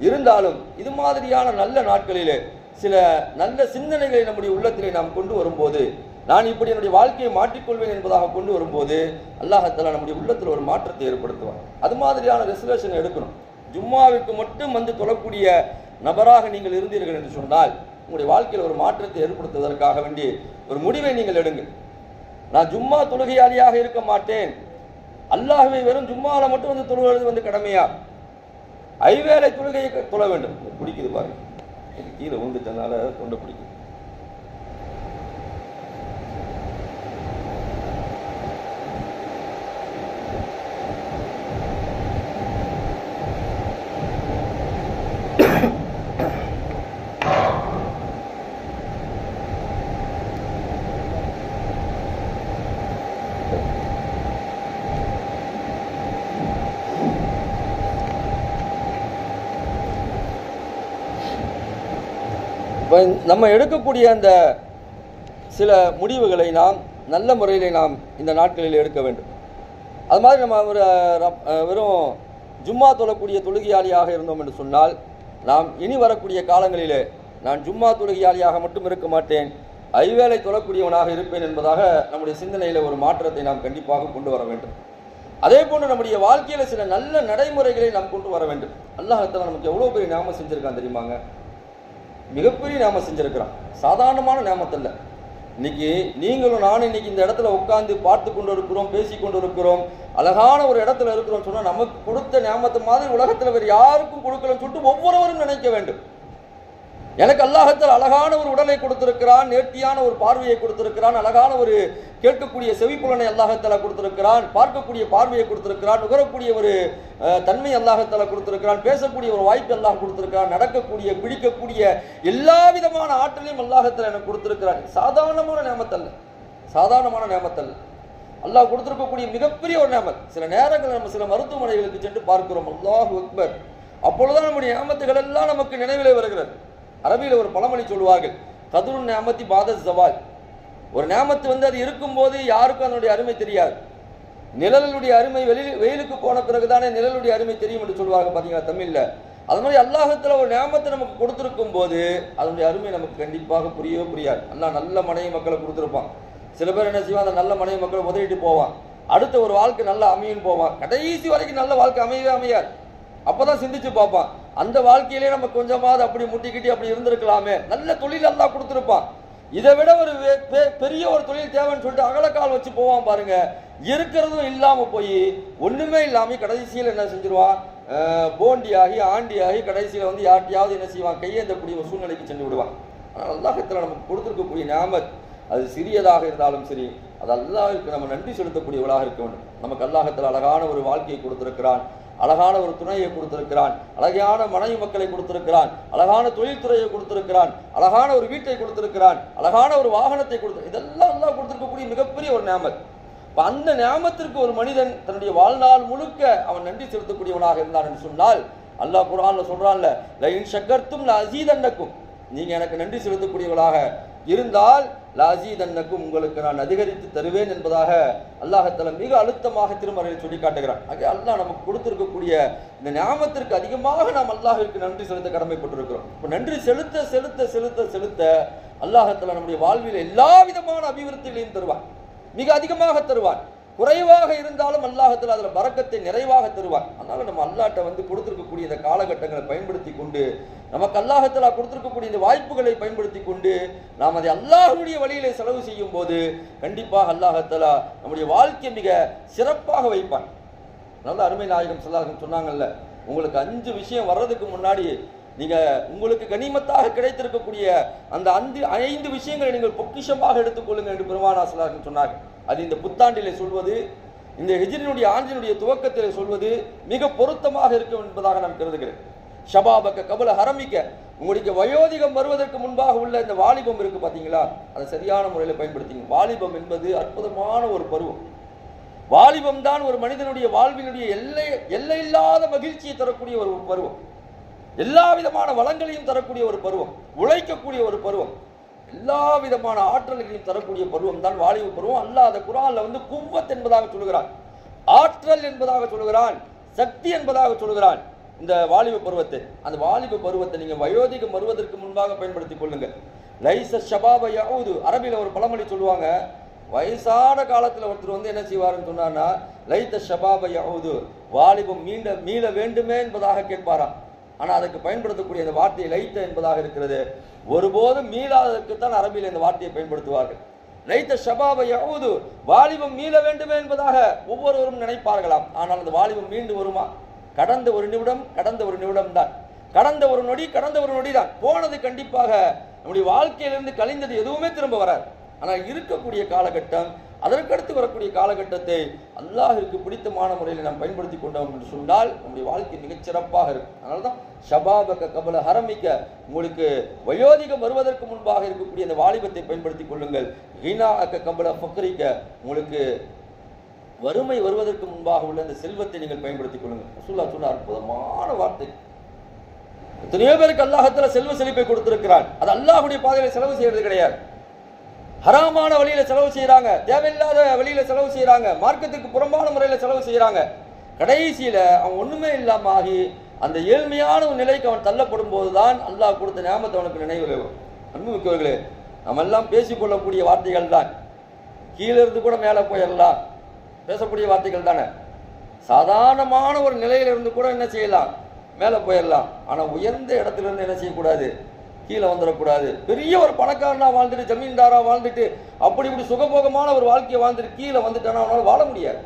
இருந்தாலும் இது மாதிரியான நல்ல நாட்களிலே சில நல்ல சிந்தனைகளை நம்முடைய உள்ளத்திலே நாம் கொண்டு வரும்போது, நான் இப்படி என்னுடைய வாழ்க்கையை மாற்றிக்கொள்வேன் என்பதாக கொண்டு வரும்போது அல்லாஹ் தஆலா நம்முடைய உள்ளத்தில் ஒரு மாற்றத்தை ஏற்படுத்துவார். அது மாதிரியான ரெசுலேஷன் எடுக்கணும். ஜும்மாவிற்கு மட்டும் தொழக்கூடிய நபராக நீங்கள் இருந்தீர்கள் என்று சொன்னால் உங்களுடைய வாழ்க்கையில் ஒரு மாற்றத்தை ஏற்படுத்துவதற்காக வேண்டி ஒரு முடிவை நீங்கள் எடுங்கள். நான் ஜும்மா தொழுகையாளியாக இருக்க மாட்டேன், அல்லாஹ்வை வெறும் ஜும்மாவில் மட்டும் தொழுவது கடமையா, ஐவேளை தொழுகையை தொழ வேண்டும். பிடிக்குது பாருங்க, கீழே விழுந்துட்டனால தொண்டை பிடிக்குது. நம்ம எடுக்கக்கூடிய அந்த சில முடிவுகளை நாம் நல்ல முறையில் நாம் இந்த நாட்களில் எடுக்க வேண்டும். அது மாதிரி நம்ம வெறும் ஜும்மா தொழக்கூடிய தொழுகையாளியாக இருந்தோம் என்று சொன்னால், நாம் இனி வரக்கூடிய காலங்களிலே நான் ஜும்மா தொழுகையாளியாக மட்டும் இருக்க மாட்டேன், ஐவேளை தொழக்கூடியவனாக இருப்பேன் என்பதாக நம்முடைய சிந்தனையில் ஒரு மாற்றத்தை நாம் கண்டிப்பாக கொண்டு வர வேண்டும். அதே போன்று நம்முடைய வாழ்க்கையில் சில நல்ல நடைமுறைகளை நாம் கொண்டு வர வேண்டும். அல்லாஹ் தஆலா நமக்கு எவ்வளோ பெரிய நியாமத் செஞ்சிருக்கான் தெரியுமாங்க? மிகப்பெரிய நியாமத் செஞ்சிருக்கிறான். சாதாரணமான நியாமத் அல்ல. இன்னைக்கு நீங்களும் நானும் இன்னைக்கு இந்த இடத்துல உட்கார்ந்து பார்த்து கொண்டு இருக்கிறோம், பேசி கொண்டு இருக்கிறோம், அழகான ஒரு இடத்துல இருக்கிறோம் சொன்னா, நமக்கு கொடுத்த நியாமத்து மாதிரி உலகத்தில் வேறு யாருக்கும் கொடுக்கலன்னு சொல்லிட்டு ஒவ்வொருவரும் நினைக்க வேண்டும். எனக்கு அல்லாஹ்தாலா அழகான ஒரு உடலை கொடுத்திருக்கிறான், நேர்த்தியான ஒரு பார்வையை கொடுத்திருக்கிறான், அழகான ஒரு கேட்கக்கூடிய செவிப்புலனை அல்லாஹ்தாலா கொடுத்திருக்கிறான், பார்க்கக்கூடிய பார்வையை கொடுத்திருக்கிறான், நுகரக்கூடிய ஒரு தன்மை அல்லாஹ்தாலா கொடுத்திருக்கிறான், பேசக்கூடிய ஒரு வாய்ப்பு அல்லாஹ் கொடுத்திருக்கிறான், நடக்கக்கூடிய பிடிக்கக்கூடிய எல்லா விதமான ஆற்றலையும் அல்லாஹ்தாலா எனக்கு கொடுத்திருக்கிறான். சாதாரணமான நியாமத் அல்ல, சாதாரணமான நியாமத் அல்ல. அல்லாஹ் கொடுத்திருக்கக்கூடிய மிகப்பெரிய ஒரு நியாமத். சில நேரங்களில் நம்ம சில மருத்துவமனைகளுக்கு சென்று பார்க்கிறோம், அல்லாஹு அக்பர், அப்பொழுதுதான் நம்முடைய நியாமத்துகள் எல்லாம் நமக்கு நினைவிலே வருகிறது. அரபியில் ஒரு பழமொழி சொல்லுவார்கள், கதுரு நியாமத்தி பாத ஜவால். ஒரு நியாமத்து அது இருக்கும்போது யாருக்கும் அதனுடைய அருமை தெரியாது. நிழலுடைய அருமை வெயிலுக்கு போன பிறகுதானே நிழலுடைய அருமை தெரியும் என்று சொல்லுவாங்க பார்த்தீங்களா தமிழில். அது மாதிரி அல்லாஹ்தாலா ஒரு நியாமத்தை நமக்கு கொடுத்திருக்கும் போது அதனுடைய அருமை நமக்கு கண்டிப்பாக புரியவே புரியாது. அல்லாஹ் நல்ல மனைவி மக்களை கொடுத்துருப்பான். சில பேர் என்ன செய்வான், அந்த நல்ல மனைவி மக்களை உதவிட்டு போவான், அடுத்த ஒரு வாழ்க்கை நல்ல அமையும் போவான், கடைசி வரைக்கும் நல்ல வாழ்க்கை அமையவே அமையாது. அப்பதான் சிந்திச்சு பார்ப்பான், அந்த வாழ்க்கையிலே நம்ம கொஞ்சமாவது அப்படி முட்டிக்கிட்டி அப்படி இருந்திருக்கலாமே, நல்ல தொழில் அல்லாஹ் கொடுத்துருப்பான், இதை விட ஒரு பெரிய ஒரு தொழில் தேவைன்னு சொல்லிட்டு அகலக்கால் வச்சு போவான் பாருங்க. இருக்கிறதும் இல்லாம போய் ஒண்ணுமே இல்லாம கடைசியில் என்ன செஞ்சிருவான், போண்டியாகி ஆண்டியாகி கடைசியில் யார்ட்டையாவது என்ன செய்வான், கையேந்தக்கூடிய ஒரு சூழ்நிலைக்கு சென்று விடுவான். ஆனால் அல்லாஹ்தாலா நமக்கு கொடுத்திருக்கக்கூடிய நியாமத் அது சிறியதாக இருந்தாலும் சரி, அது அல்லாஹ்வுக்கு நம்ம நன்றி செலுத்தக்கூடியவளாக இருக்க வேண்டும். நமக்கு அல்லாஹ்தாலா அழகான ஒரு வாழ்க்கையை கொடுத்திருக்கிறான், அழகான ஒரு துணையை கொடுத்திருக்கிறான், அழகான மனைவி மக்களை கொடுத்திருக்கிறான், அழகான தொழில்துறையை கொடுத்திருக்கிறான், அழகான ஒரு வீட்டை கொடுத்திருக்கிறான், அழகான ஒரு வாகனத்தை இதெல்லாம் அல்லாஹ் கொடுத்திருக்கக்கூடிய மிகப்பெரிய ஒரு நியாமத். இப்போ அந்த நியாமத்திற்கு ஒரு மனிதன் தன்னுடைய வாழ்நாள் முழுக்க அவன் நன்றி செலுத்தக்கூடியவனாக இருந்தான் என்று சொன்னால், அல்லாஹ் குர்ஆன்ல சொல்றான்ல, லஇன் ஷக்கர்தும் லஅஸீதன்னக்கும், நீங்க எனக்கு நன்றி செலுத்தக்கூடியவளாக இருந்தால் லஅஸீதன்னக்கும், உங்களுக்கு நான் அதிகரித்து தருவேன் என்பதாக அல்லாஹ்தாலா மிக அழுத்தமாக திருமறையில் சொல்லி காட்டுகிறான். ஆக அல்லாஹ் நமக்கு கொடுத்திருக்கக்கூடிய இந்த நியாமத்திற்கு அதிகமாக நாம் அல்லாஹ்விற்கு நன்றி செலுத்த கடமைப்பட்டிருக்கிறோம். இப்போ நன்றி செலுத்த செலுத்த செலுத்த செலுத்த அல்லாஹ்தாலா நம்முடைய வாழ்வில் எல்லா விதமான அபிவிருத்திகளையும் தருவான், மிக அதிகமாக தருவான். குறைவாக இருந்தாலும் அல்லாஹ்தாலா அதில் பரக்கத்தை நிறைவாக தருவான். அதனால நம்ம அல்லாஹ்ட்ட கொடுத்திருக்கக்கூடிய இந்த காலகட்டங்களை பயன்படுத்தி கொண்டு, நமக்கு அல்லாஹ்தாலா கொடுத்திருக்கக்கூடிய இந்த வாய்ப்புகளை பயன்படுத்தி கொண்டு நாம் அதை அல்லாஹ்வுடைய வழியிலே செலவு செய்யும் போது கண்டிப்பாக அல்லாஹ்தாலா நம்முடைய வாழ்க்கையை மிக சிறப்பாக வைப்பான். நல்ல அருமை நாயகம் ஸல்லல்லாஹு அலைஹி வஸல்லம் சொன்னாங்கல்ல, உங்களுக்கு 5 விஷயம் வர்றதுக்கு முன்னாடி நீங்க உங்களுக்கு கனிமத்தாக கிடைத்திருக்கக்கூடிய அந்த 5 விஷயங்களை நீங்கள் பொக்கிஷமாக எடுத்துக்கொள்ளுங்க என்று பெருமானார் ஸல்லல்லாஹு அலைஹி வஸல்லம் சொன்னார்கள். அது இந்த புத்தாண்டிலே சொல்வது, இந்த ஹிஜ்ரினுடைய ஆண்டினுடைய துவக்கத்திலே சொல்வது மிக பொருத்தமாக இருக்கும் என்பதாக நான் கருதுகிறேன். ஷபாபக்க கபல ஹரமிக்க, உங்களுக்கு வயோதிகம் வருவதற்கு முன்பாக உள்ள இந்த வாலிபம் இருக்கு பார்த்தீங்களா, அதை சரியான முறையில் பயன்படுத்திங்க. வாலிபம் என்பது அற்புதமான ஒரு பருவம். வாலிபம் தான் ஒரு மனிதனுடைய வாழ்வினுடைய எல்லையில்லாத மகிழ்ச்சியை தரக்கூடிய ஒரு பருவம், எல்லா விதமான வளங்களையும் தரக்கூடிய ஒரு பருவம், உழைக்கக்கூடிய ஒரு பருவம், எல்லா விதமான ஆற்றல்களையும் தரக்கூடிய பருவம் தான் வாலிப பருவம். அல்லாஹ் அந்த குர்ஆன்ல குவ்வத் என்பதாக சொல்கிறான், ஆற்றல் என்பதாக சொல்கிறான், சக்தி என்பதாக சொல்கிறான் இந்த வாலிப பருவத்தை. அந்த வாலிப பருவத்தை நீங்க வயோதிகம் வருவதற்கு முன்பாக பயன்படுத்திக் கொள்ளுங்க. லைஸ ஷபாப யஊது, அரபில ஒரு பழமொழி சொல்லுவாங்க, வயசான காலத்துல ஒருத்தர் என்ன செய்வாருன்னு சொன்னார்னா, லைத்த ஷபாப யஊது, வாலிபம் மீள வேண்டுமே என்பதாக கேட்பாராம். ஆனால் அதுக்கு பயன்படுத்தக்கூடிய இந்த வார்த்தையை லைத்த என்பதாக இருக்கிறது. ஒருபோதும் மீளாததற்குத்தான் அரபியில் இந்த வார்த்தையை பயன்படுத்துவார்கள். லைத்த ஷபாப யஊது, வாலிபம் மீள வேண்டுமே என்பதாக ஒவ்வொருவரும் நினைப்பார்களாம். ஆனால் அந்த வாலிபம் மீண்டு வருமா? கடந்த ஒரு நிமிடம் தான், கடந்த ஒரு நொடி தான் போனது. கண்டிப்பாக நம்முடைய வாழ்க்கையிலிருந்து கழிந்தது எதுவுமே திரும்ப வராது. ஆனால் இருக்கக்கூடிய காலகட்டம், அதற்கடுத்து வரக்கூடிய காலகட்டத்தை அல்லாஹ்விற்கு பிடித்தமான முறையில் நாம் பயன்படுத்தி கொண்டோம் என்று சொன்னால் நம்முடைய வாழ்க்கை மிகச்சிறப்பாக இருக்கும். அதனால்தான் ஷபாபக கபல ஹரமிக்க, உங்களுக்கு வயோதிகம் வருவதற்கு முன்பாக இருக்கக்கூடிய அந்த வாலிபத்தை பயன்படுத்தி கொள்ளுங்கள். ஹினாஅக கபல ஃபக்ரிக்க, உங்களுக்கு வறுமை வருவதற்கு முன்பாக உள்ள அந்த செல்வத்தை நீங்கள் பயன்படுத்திக் கொள்ளுங்கள். ரசூலுல்லாஹ் சொன்ன அற்புதமான வார்த்தை. எத்தனையோ பேருக்கு அல்லாஹ்தால செல்வ செழிப்பை கொடுத்திருக்கிறான். அது அல்லாஹ்வுடைய பாதையில செலவு செய்யறது கிடையாது. ஹராமான வழியில செலவு செய்யறாங்க, தேவையில்லாத வழியில செலவு செய்யறாங்க, மார்க்கத்துக்கு புறம்பான முறையில செலவு செய்யறாங்க. கடைசியில அவன் ஒண்ணுமே இல்லாம ஆகி அந்த ஏழ்மையான ஒரு நிலைக்கு அவன் தள்ளப்படும் போதுதான் அல்லாஹ் கொடுத்த நியாமத்தை அவனுக்கு நினைவில் வரும். அன்புமிக்கவர்களே, நம்ம எல்லாம் பேசிக்கொள்ளக்கூடிய வார்த்தைகள் தான். கீழே இருந்து கூட மேலே போயிடலாம் பேசக்கூடிய வார்த்தைகள் தானே. சாதாரணமான ஒரு நிலையில இருந்து கூட என்ன செய்யலாம், மேலே போயிடலாம். ஆனா உயர்ந்த இடத்துல இருந்து என்ன செய்யக்கூடாது, கீழே வந்துடக்கூடாது. பெரிய ஒரு பணக்காரனா வாழ்ந்துட்டு, ஜமீன்தாரா வாழ்ந்துட்டு, அப்படி இப்படி சுகபோகமான ஒரு வாழ்க்கையை வாழ்ந்துட்டு கீழே வந்துட்டானா அவனால வாழ முடியாது.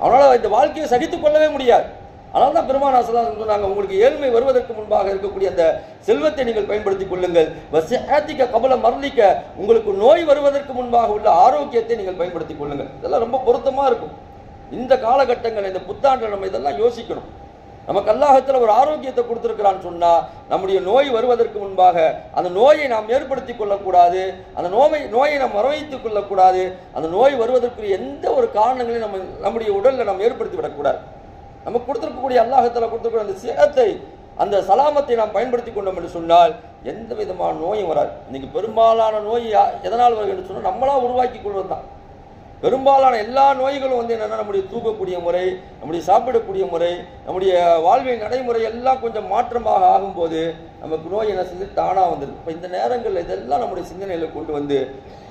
அவனால இந்த வாழ்க்கையை சகித்துக் கொள்ளவே முடியாது. அதனால தான் பெருமானார் ஸல்லல்லாஹு அலைஹி வஸல்லம் சொன்னாங்க, உங்களுக்கு ஏழ்மை வருவதற்கு முன்பாக இருக்கக்கூடிய அந்த செல்வத்தை நீங்கள் பயன்படுத்திக் கொள்ளுங்கள். வஸிஅதிக கபல மர்லிக, உங்களுக்கு நோய் வருவதற்கு முன்பாக உள்ள ஆரோக்கியத்தை நீங்கள் பயன்படுத்திக் கொள்ளுங்கள். இதெல்லாம் ரொம்ப பொருத்தமா இருக்கும். இந்த காலகட்டங்கள், இந்த புத்தாண்டு நம்ம இதெல்லாம் யோசிக்கணும். நமக்கு அல்லாஹ்தால ஒரு ஆரோக்கியத்தை கொடுத்திருக்கிறான்னு சொன்னா, நம்முடைய நோய் வருவதற்கு முன்பாக அந்த நோயை நாம் ஏற்படுத்திக் கொள்ளக்கூடாது, அந்த நோயை நாம் வரவைத்துக் கொள்ளக்கூடாது. அந்த நோய் வருவதற்கு எந்த ஒரு காரணங்களையும் நம்முடைய உடல்ல நாம் ஏற்படுத்தி விடக்கூடாது. நமக்கு கொடுத்திருக்கக்கூடிய அல்லாஹ்தால கொடுத்திருக்கிற அந்த சிஹத்தை, அந்த சலாமத்தை நாம் பயன்படுத்தி கொண்டோம் என்று சொன்னால் எந்த விதமான நோயும் வராது. இன்னைக்கு பெரும்பாலான நோய் எதனால் வருகிறது என்று சொன்னால் நம்மளா உருவாக்கி கொள்வது தான். பெரும்பாலான எல்லா நோய்களும் என்னன்னா, நம்முடைய தூக்கக்கூடிய முறை, நம்முடைய சாப்பிடக்கூடிய முறை, நம்முடைய வாழ்வியல் நடைமுறை எல்லாம் கொஞ்சம் மாற்றமாக ஆகும்போது நமக்கு நோய் என்ன செஞ்சு தானா வந்துடும். இப்போ இந்த நேரங்களில் இதெல்லாம் நம்முடைய சிந்தனையில் கொண்டு வந்து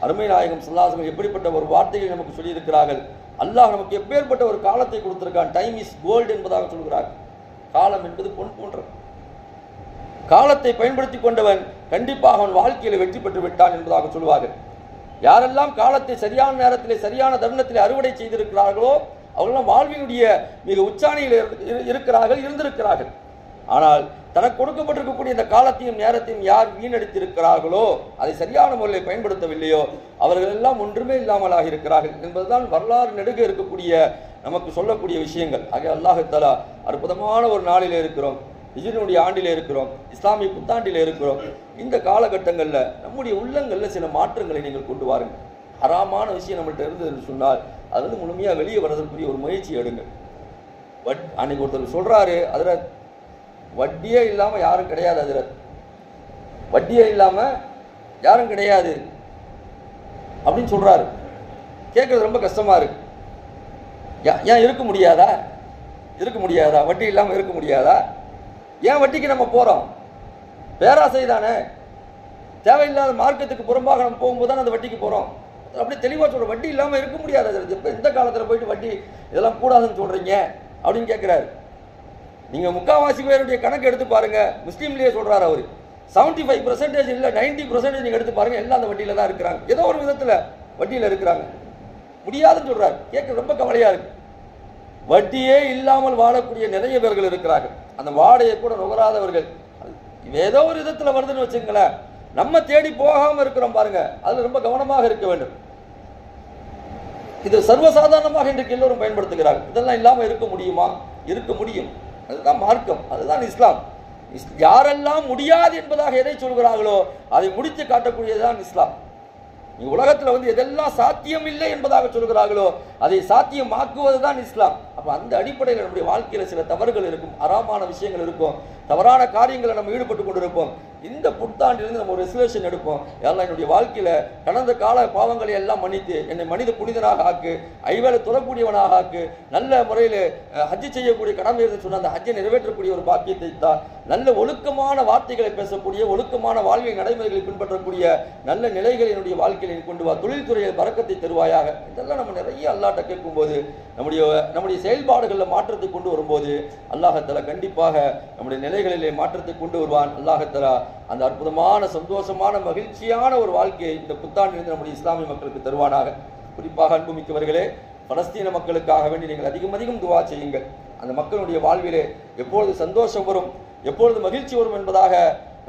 அருமை நாயகம் ஸல்லல்லாஹு அலைஹி வஸல்லம் எப்படிப்பட்ட ஒரு வார்த்தையை நமக்கு சொல்லியிருக்கிறார்கள். அல்லாஹ் நமக்கு எப்பேற்பட்ட ஒரு காலத்தை கொடுத்திருக்கான். டைம் இஸ் கோல்டு என்பதாக சொல்கிறார். காலம் என்பது பொன் போன்றது. காலத்தை பயன்படுத்தி கொண்டவன் கண்டிப்பாக அவன் வாழ்க்கையில் வெற்றி பெற்று விட்டான் என்பதாக சொல்வார்கள். யாரெல்லாம் காலத்தை சரியான நேரத்திலே சரியான தருணத்திலே அறுவடை செய்திருக்கிறார்களோ அவர்களெல்லாம் வாழ்வினுடைய மிக உச்சாணியில் இருந்திருக்கிறார்கள். ஆனால் தனக்கு கொடுக்கப்பட்டிருக்கக்கூடிய இந்த காலத்தையும் நேரத்தையும் யார் வீணடித்திருக்கிறார்களோ, அதை சரியான முறையில் பயன்படுத்தவில்லையோ, அவர்கள் எல்லாம் ஒன்றுமே இல்லாமல் ஆகியிருக்கிறார்கள் என்பதுதான் வரலாறு நெடுக இருக்கக்கூடிய நமக்கு சொல்லக்கூடிய விஷயங்கள். ஆக அல்லாஹ் தஆலா அற்புதமான ஒரு நாளிலே இருக்கிறோம், ஹிஜ்ரினுடைய ஆண்டிலே இருக்கிறோம், இஸ்லாமிய புத்தாண்டிலே இருக்கிறோம். இந்த காலகட்டங்களில் நம்முடைய உள்ளங்களில் சில மாற்றங்களை நீங்கள் கொண்டு வாருங்கள். ஹராமான விஷயம் நம்மள்கிட்ட இருந்தது என்று சொன்னால் அது முழுமையாக வெளியே வர்றதற்குரிய ஒரு முயற்சி எடுங்க. அன்னைக்கு ஒருத்தர் சொல்றாரு, அதில் வட்டியே இல்லாமல் யாரும் கிடையாது, அதில் வட்டியே இல்லாமல் யாரும் கிடையாது அப்படின்னு சொல்றாரு. கேட்கறது ரொம்ப கஷ்டமா இருக்கு. ஏன் இருக்க முடியாதா? வட்டி இல்லாமல் இருக்க முடியாதா? ஏன் வட்டிக்கு நம்ம போறோம்? பேராசை தானே. தேவையில்லாத மார்க்கத்துக்கு புறம்பாக நம்ம போகும்போது தான் அந்த வட்டிக்கு போறோம். அப்படி தெளிவாக சொல்ற, வட்டி இல்லாமல் இருக்க முடியாது. இப்போ இந்த காலத்தில் போயிட்டு வட்டி இதெல்லாம் கூடாதுன்னு சொல்றீங்க அப்படின்னு கேட்கிறாரு. நீங்க முக்காவாசி பேருடைய கணக்கு எடுத்து பாருங்க. முஸ்லீம்லயே சொல்றாரு அவரு, 75% இல்லை 90% நீங்க எடுத்து பாருங்க, எல்லாம் அந்த வட்டியில தான் இருக்கிறாங்க. ஏதோ ஒரு விதத்துல வட்டியில இருக்கிறாங்க. முடியாதுன்னு சொல்றாரு. கேட்க ரொம்ப கவலையா இருக்கு. வட்டியே இல்லாமல் வாழக்கூடிய நிறைய பேர்கள் இருக்கிறார்கள். அந்த வாடையை கூட நுகராதவர்கள். ஏதோ ஒரு விதத்துல வருதுன்னு வச்சுங்களேன், நம்ம தேடி போகாம இருக்கிறோம் பாருங்க. அதுல ரொம்ப கவனமாக இருக்க வேண்டும். இது சர்வசாதாரணமாக இன்றைக்கு எல்லோரும் பயன்படுத்துகிறார்கள். இதெல்லாம் இல்லாம இருக்க முடியுமா? இருக்க முடியும். அதுதான் மார்க்கம், அதுதான் இஸ்லாம். யாரெல்லாம் முடியாது என்பதாக எதை சொல்கிறார்களோ அதை முடித்து காட்டக்கூடியதுதான் இஸ்லாம். உலகத்தில் எதெல்லாம் சாத்தியம் இல்லை என்பதாக சொல்கிறார்களோ அதை சாத்தியமாக்குவதுதான் இஸ்லாம். அப்ப அந்த அடிப்படையில் நம்முடைய வாழ்க்கையில சில தவறுகள் இருக்கும், அறாமான விஷயங்கள் இருக்கும், தவறான காரியங்களை நம்ம ஈடுபட்டு கொண்டிருப்போம். இந்த புத்தாண்டிலிருந்து நம்ம ஒரு ரெசல்யூஷன் எடுப்போம். எல்லாம் என்னுடைய வாழ்க்கையில கடந்த கால பாவங்களை எல்லாம் மன்னித்து என்னை மனித புனிதனாக ஆக்கு, ஐவேளை தொழக்கூடியவனாக ஆக்கு, நல்ல முறையில் ஹஜ்ஜு செய்யக்கூடிய கடமை இருந்து சொன்ன அந்த ஹஜ்ஜை நிறைவேற்றக்கூடிய ஒரு பாக்கியத்தை தான், நல்ல ஒழுக்கமான வார்த்தைகளை பேசக்கூடிய, ஒழுக்கமான வாழ்வியல் நடைமுறைகளை பின்பற்றக்கூடிய நல்ல நிலைகளை என்னுடைய வாழ்க்கையில் கொண்டு வா, தொழில்துறையில் பரக்கத்தை தருவாயாக. இதெல்லாம் நம்ம நிறைய அல்லாஹ்ட்ட கேட்கும்போது நம்முடைய செயல்பாடுகளில் மாற்றத்தை கொண்டு வரும்போது அல்லாஹ் தஆலா கண்டிப்பாக நம்முடைய நிலைகளிலே மாற்றத்தை கொண்டு வருவான். அல்லாஹ் தஆலா அந்த அற்புதமான சந்தோஷமான மகிழ்ச்சியான ஒரு வாழ்க்கையை இந்த புத்தாண்டிலிருந்து நம்முடைய இஸ்லாமிய மக்களுக்கு தருவானாக. குறிப்பாக அன்புமிக்கவர்களே, பலஸ்தீன மக்களுக்காக வேண்டி நீங்கள் அதிகம் அதிகம் துவா செய்யுங்கள். அந்த மக்களுடைய வாழ்விலே எப்பொழுது சந்தோஷம் வரும், எப்பொழுது மகிழ்ச்சி வரும் என்பதாக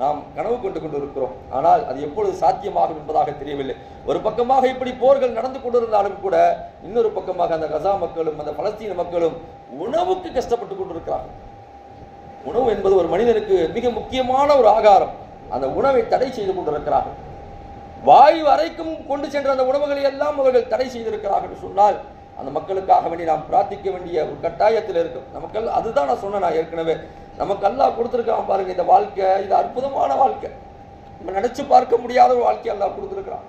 நாம் கனவு கொண்டிருக்கிறோம். ஆனால் அது எப்பொழுது சாத்தியமாகும் என்பதாக தெரியவில்லை. ஒரு பக்கமாக இப்படி போர்கள் நடந்து கொண்டிருந்தாலும் கூட இன்னொரு பக்கமாக அந்த கசா மக்களும் அந்த பலஸ்தீன மக்களும் உணவுக்கு கஷ்டப்பட்டு கொண்டிருக்கிறார்கள். உணவு என்பது ஒரு மனிதனுக்கு மிக முக்கியமான ஒரு ஆகாரம். அந்த உணவை தடை செய்து கொண்டிருக்கிறார்கள். வாயு வரைக்கும் கொண்டு சென்ற அந்த உணவுகளை எல்லாம் அவர்கள் தடை செய்திருக்கிறார்கள் சொன்னால் அந்த மக்களுக்காக வேண்டி நாம் பிரார்த்திக்க வேண்டிய ஒரு கட்டாயத்தில் இருக்கும். நமக்கு அதுதான் நான் சொன்னேன் ஏற்கனவே. நமக்கு அல்லாஹ் கொடுத்துருக்கான் பாருங்க இந்த வாழ்க்கை. இது அற்புதமான வாழ்க்கை, நம்ம நினைச்சு பார்க்க முடியாத ஒரு வாழ்க்கை அல்லாஹ் கொடுத்துருக்கிறான்.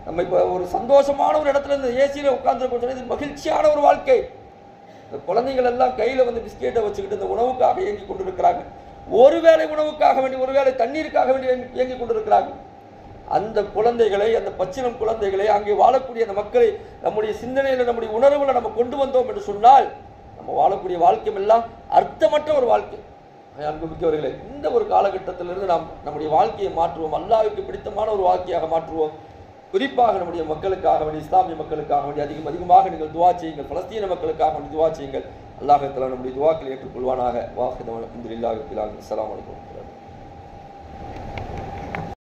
நம்ம இப்போ ஒரு சந்தோஷமான ஒரு இடத்துல இந்த ஏசியில் உட்கார்ந்துருக்கோம், இது மகிழ்ச்சியான ஒரு வாழ்க்கை. இந்த குழந்தைகள் எல்லாம் கையில் வந்து பிஸ்கெட்டை வச்சுக்கிட்டு இந்த உணவுக்காக இயங்கி கொண்டிருக்கிறாங்க. ஒருவேளை உணவுக்காக வேண்டி, ஒருவேளை தண்ணீருக்காக வேண்டி இயங்கி கொண்டிருக்கிறாங்க. அந்த குழந்தைகளை, அந்த பச்சினம் குழந்தைகளை, அங்கே வாழக்கூடிய அந்த மக்களை நம்முடைய சிந்தனையில், நம்முடைய உணர்வுகளை நம்ம கொண்டு வந்தோம் என்று சொன்னால் நம்ம வாழக்கூடிய வாழ்க்கை எல்லாம் அர்த்தமற்ற ஒரு வாழ்க்கை. அன்புமிக்கவர்களே, இந்த ஒரு காலகட்டத்திலிருந்து நாம் நம்முடைய வாழ்க்கையை மாற்றுவோம், அல்லாஹ்வுக்கு பிடித்தமான ஒரு வாழ்க்கையாக மாற்றுவோம். குறிப்பாக நம்முடைய மக்களுக்காக வேண்டி, இஸ்லாமிய மக்களுக்காக வேண்டி அதிகமாக நீங்கள் துவா செய்யுங்கள். பலஸ்தீன மக்களுக்காக வேண்டி துவா செய்யுங்கள். அல்லாஹ் தஆலா நம்முடைய துவாக்களை ஏற்றுக்கொள்வானாக. வாஹிது அல்ஹம்துலில்லாஹி ரப்பில் ஆலமீன். அஸ்ஸலாமு அலைக்கும்.